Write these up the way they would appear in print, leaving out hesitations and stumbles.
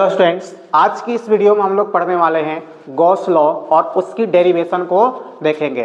Hello students, आज की इस वीडियो में हम लोग पढ़ने वाले हैं गॉस लॉ और उसकी डेरिवेशन को देखेंगे।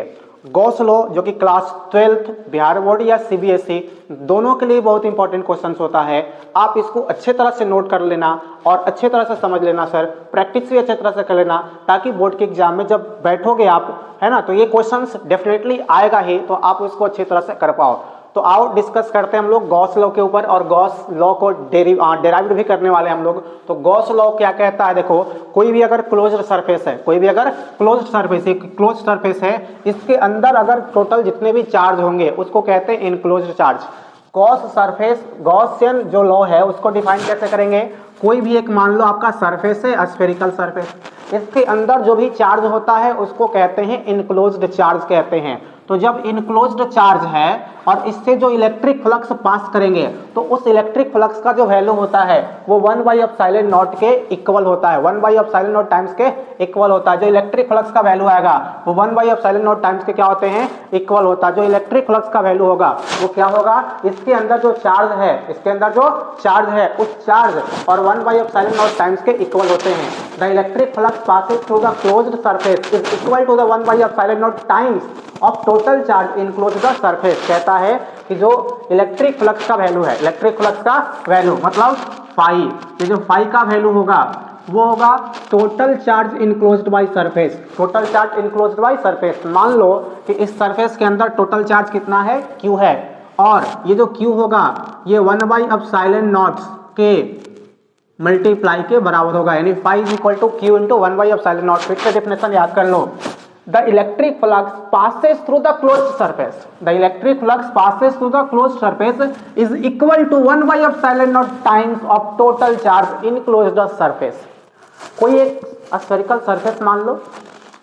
गॉस लॉ जो कि क्लास 12th बिहार बोर्ड या सीबीएसई दोनों के लिए बहुत इंपॉर्टेंट क्वेश्चन होता है। आप इसको अच्छे तरह से नोट कर लेना और अच्छे तरह से समझ लेना सर, प्रैक्टिस भी अच्छे तरह से कर लेना ताकि बोर्ड के एग्जाम में जब बैठोगे आप, है ना, तो ये क्वेश्चंस डेफिनेटली आएगा ही, तो आप इसको अच्छी तरह से कर पाओ। तो आओ डिस्कस करते हैं हम लोग गॉस लॉ के ऊपर और गॉस लॉ को डेराइव्ड भी करने वाले हैं हम लोग। तो गॉस लॉ क्या कहता है, देखो कोई भी अगर क्लोज्ड सरफेस है, कोई भी अगर क्लोज्ड सरफेस, एक क्लोज्ड सरफेस है, इसके अंदर अगर टोटल जितने भी चार्ज होंगे उसको कहते हैं enclosed charge. Gauss surface, Gaussian जो लॉ है उसको डिफाइन कैसे करेंगे, कोई भी एक मान लो आपका सरफेस है, स्फेरिकल सरफेस, इसके अंदर जो भी चार्ज होता है उसको कहते हैं इनक्लोज्ड चार्ज कहते हैं। तो जब इनक्लोज्ड चार्ज है और इससे जो इलेक्ट्रिक फ्लक्स पास करेंगे तो उस इलेक्ट्रिक फ्लक्स का जो वैल्यू होता है वो 1/ε0 के इक्वल होता है, 1/ε0 टाइम्स के इक्वल होता है। जो इलेक्ट्रिक फ्लक्स का वैल्यू आएगा वो 1/ε0 टाइम्स के क्या होते हैं, इक्वल होता है। जो इलेक्ट्रिक फ्लक्स का वैल्यू होगा वो क्या होगा, इसके अंदर जो चार्ज है, इसके अंदर जो चार्ज है उस चार्ज और 1/ε0 टाइम्स के इक्वल होते हैं। The electric flux passes through the closed surface is equal to the 1/ε0 times of total charge enclosed the surface. कहता है कि जो इलेक्ट्रिक फ्लक्स का वैल्यू है, इलेक्ट्रिक फ्लक्स का वैल्यू मतलब फाई, ये जो फाई का वैल्यू होगा वो होगा total charge enclosed by surface, total charge enclosed by surface. मान लो कि इस सरफेस के अंदर टोटल चार्ज कितना है, Q है, और ये जो Q होगा ये 1/ε0 के मल्टीप्लाई के बराबर होगा, यानी phi is equal to Q into 1/ε0। फिर से डेफिनेशन याद कर लो, the electric flux passes through the closed surface, the electric flux passes through the closed surface is equal to 1/ε0 times of total charge enclosed surface। कोई एक spherical surface मान लो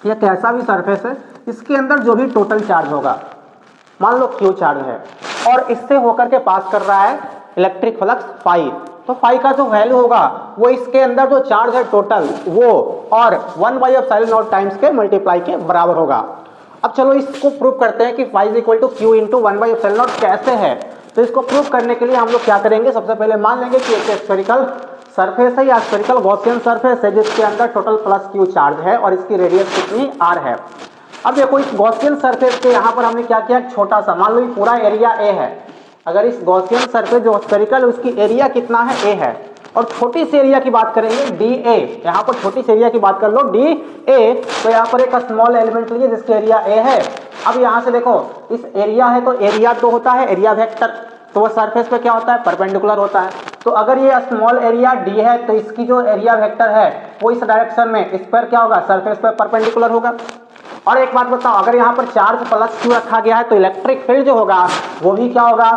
या कैसा भी सरफेस है, इसके अंदर जो भी टोटल चार्ज होगा, मान लो Q चार्ज है और इससे होकर के पास कर रहा है इलेक्ट्रिक फ्लक्स फाई, तो फाई का जो वैल्यू होगा वो इसके अंदर जो चार्ज है टोटल वो और 1/ε0 टाइम्स के मल्टीप्लाई के बराबर होगा। अब चलो इसको प्रूव करते हैं कि phi is equal to Q into 1/ε0 कैसे है। तो इसको प्रूव करने के लिए हम लोग क्या करेंगे, सबसे पहले मान लेंगे कि एक स्फेरिकल सरफेस है या स्फेरिकल गॉसियन सरफेस है जिसके अंदर टोटल प्लस Q चार्ज है और इसकी रेडियस कितनी R है। अब देखो इस गॉसियन सरफेस के यहाँ पर हमने क्या किया, छोटा सा, मान लो ये पूरा एरिया A है। अगर इस गॉसियन सरफेस जो स्फेरिकल है उसकी एरिया कितना है, A है, और छोटी सी एरिया की बात करेंगे DA, यहाँ पर छोटी सी एरिया की बात कर लो DA, तो यहाँ पर एक स्मॉल एलिमेंट लीजिए जिसकी एरिया A है। अब यहाँ से देखो इस एरिया है तो एरिया तो होता है एरिया वेक्टर, तो वो सरफेस पे क्या होता है, परपेंडिकुलर होता है। तो अगर ये स्मॉल एरिया D है तो इसकी जो एरिया वेक्टर है वो इस डायरेक्शन में, इस पर क्या होगा, सरफेस पर परपेंडिकुलर होगा। और एक बात बताओ, अगर यहाँ पर चार्ज प्लस Q रखा गया है तो इलेक्ट्रिक फील्ड जो होगा वो भी क्या होगा,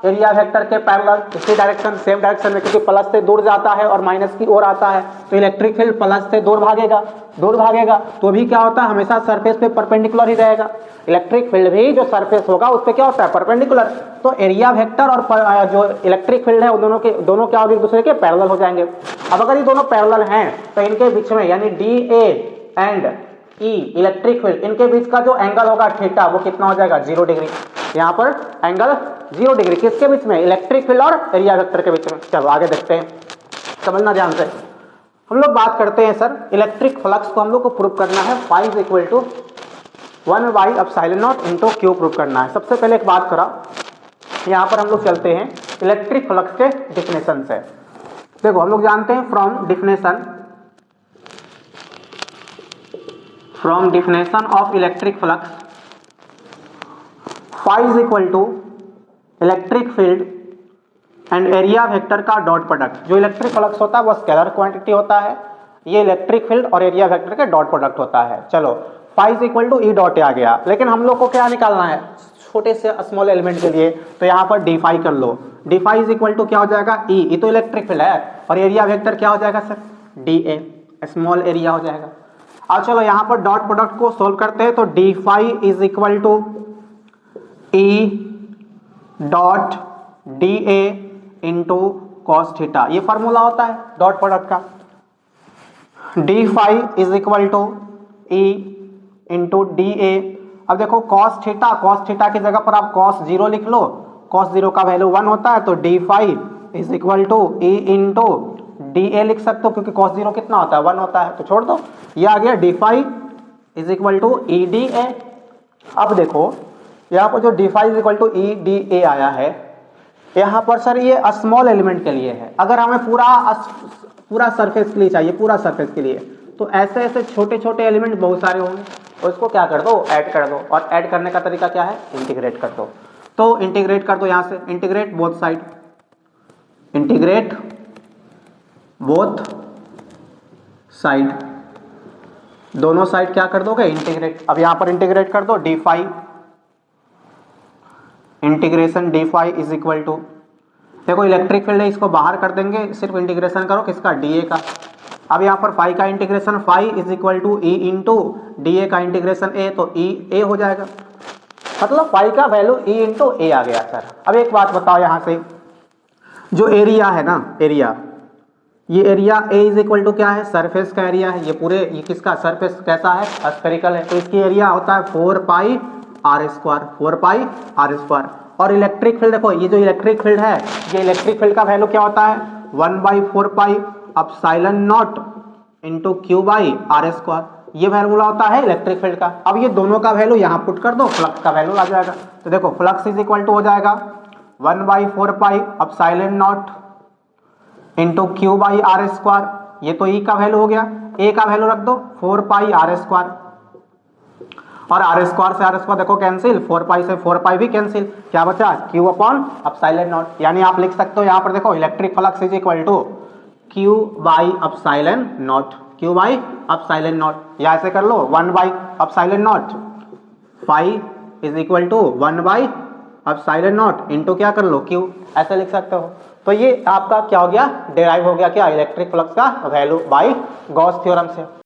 एरिया वेक्टर के पैरेलल, इसी डायरेक्शन, सेम डायरेक्शन में, क्योंकि प्लस से दूर जाता है और माइनस की ओर आता है तो इलेक्ट्रिक फील्ड प्लस से दूर भागेगा, तो भी क्या होता है, हमेशा सरफेस पे परपेंडिकुलर ही रहेगा। इलेक्ट्रिक फील्ड भी जो सरफेस होगा उस पे क्या होता है, परपेंडिकुलर। तो एरिया वेक्टर और जो इलेक्ट्रिक फील्ड है दोनों क्या होगी, एक दूसरे के पैरेलल हो जाएंगे। अब अगर ये दोनों पैरेलल हैं तो इनके बीच में, यानी DA and E electric field, इनके बीच का जो एंगल होगा थीटा वो कितना हो जाएगा, 0 डिग्री। यहाँ पर एंगल 0 डिग्री किसके बीच में, इलेक्ट्रिक फील्ड और एरिया वेक्टर के बीच में। चलो आगे देखते हैं, समझना ध्यान से। हम लोग बात करते हैं सर इलेक्ट्रिक फ्लक्स को हम लोग को प्रूव करना है, phi is equal to 1/ε0 into Q prove करना है। सबसे पहले एक बात करा, यहाँ पर हम लोग चलते हैं इलेक्ट्रिक फ्लक्स के डिफिनेशन से। देखो हम लोग जानते हैं from definition of electric flux, phi is equal to electric field and area vector का डॉट प्रोडक्ट। जो इलेक्ट्रिक फ्लक्स होता है वो स्केलर क्वांटिटी होता है, ये इलेक्ट्रिक फील्ड और एरिया वेक्टर का डॉट प्रोडक्ट होता है। चलो phi is equal to E dot आ गया, लेकिन हम लोग को क्या निकालना है, छोटे से स्मॉल एलिमेंट के लिए, तो यहाँ पर d phi कर लो। d phi is equal to क्या हो जाएगा, E, ये तो इलेक्ट्रिक फील्ड है, और एरिया वेक्टर क्या हो जाएगा सर, DA, स्मॉल एरिया हो जाएगा। अब चलो यहाँ पर डॉट प्रोडक्ट को सोल्व करते हैं, तो d phi is equal to E dot DA into cos theta, ये फॉर्मूला होता है डॉट प्रोडक्ट का। d phi is equal to E into DA। अब देखो कॉस थीटा की जगह पर आप कॉस 0 लिख लो, कॉस 0 का वैल्यू 1 होता है, तो d phi is equal to E into D A लिख सकते हो क्योंकि cos 0 कितना होता है 1 होता है, तो छोड़ दो। ये आ गया D phi is equal to E D A. अब देखो यहाँ पर जो D phi is equal to E D A आया है, यहाँ पर सर ये स्मॉल एलिमेंट के लिए है। अगर हमें पूरा सरफेस के लिए चाहिए, पूरा सरफेस के लिए, तो ऐसे ऐसे छोटे छोटे एलिमेंट बहुत सारे होंगे, और इसको क्या कर दो, ऐड कर दो। और ऐड करने का तरीका क्या है, इंटीग्रेट कर दो। तो इंटीग्रेट कर दो यहाँ से, integrate both side, integrate both side, दोनों साइड क्या कर दोगे, इंटीग्रेट। अब यहाँ पर इंटीग्रेट कर दो, D phi integration D phi is equal to, देखो इलेक्ट्रिक फील्ड है, इसको बाहर कर देंगे, सिर्फ इंटीग्रेशन करो किसका, डी ए का। अब यहाँ पर फाई का integration phi is equal to E into D A का इंटीग्रेशन ए, तो ई ए हो जाएगा, मतलब फाई का वैल्यू ई इंटू ए आ गया सर। अब एक बात बताओ, यहाँ से जो एरिया है ना, एरिया, ये area A is equal to क्या है, सरफेस का एरिया है। ये पूरे, ये किसका सरफेस कैसा है, स्फेरिकल है, तो इसकी एरिया होता है 4 pi R square, 4 pi R square. और इलेक्ट्रिक फील्ड देखो, ये जो इलेक्ट्रिक फील्ड है, ये इलेक्ट्रिक फील्ड का वैल्यू क्या होता है, 1/4 pi epsilon naught into Q by R square, ये वैल्यू होता है इलेक्ट्रिक फील्ड का। अब ये दोनों का वैल्यू यहाँ पुट कर दो, फ्लक्स का वैल्यू आ जाएगा। तो देखो फ्लक्स इज इक्वल टू हो जाएगा 1/4 pi epsilon naught into Q by R square, ये तो ई का वैल्यू हो गया, ए का वैल्यू रख दो 4 पाई आर स्क्वायर, और आर स्क्वायर से आर स्क्वायर देखो कैंसिल, 4 पाई से 4 पाई भी कैंसिल, क्या बचा, क्यू अपॉन एप्सिलॉन नॉट। यानी आप लिख सकते हो यहाँ पर देखो electric flux is equal to Q by epsilon naught, Q by epsilon naught, या ऐसे कर लो 1 by epsilon naught phi is equal to 1 by epsilon naught into क्या कर लो, क्यू, ऐसे लिख सकते हो। तो ये आपका क्या हो गया, डेराइव हो गया क्या, इलेक्ट्रिक फ्लक्स का वैल्यू बाई गॉस थ्योरम से।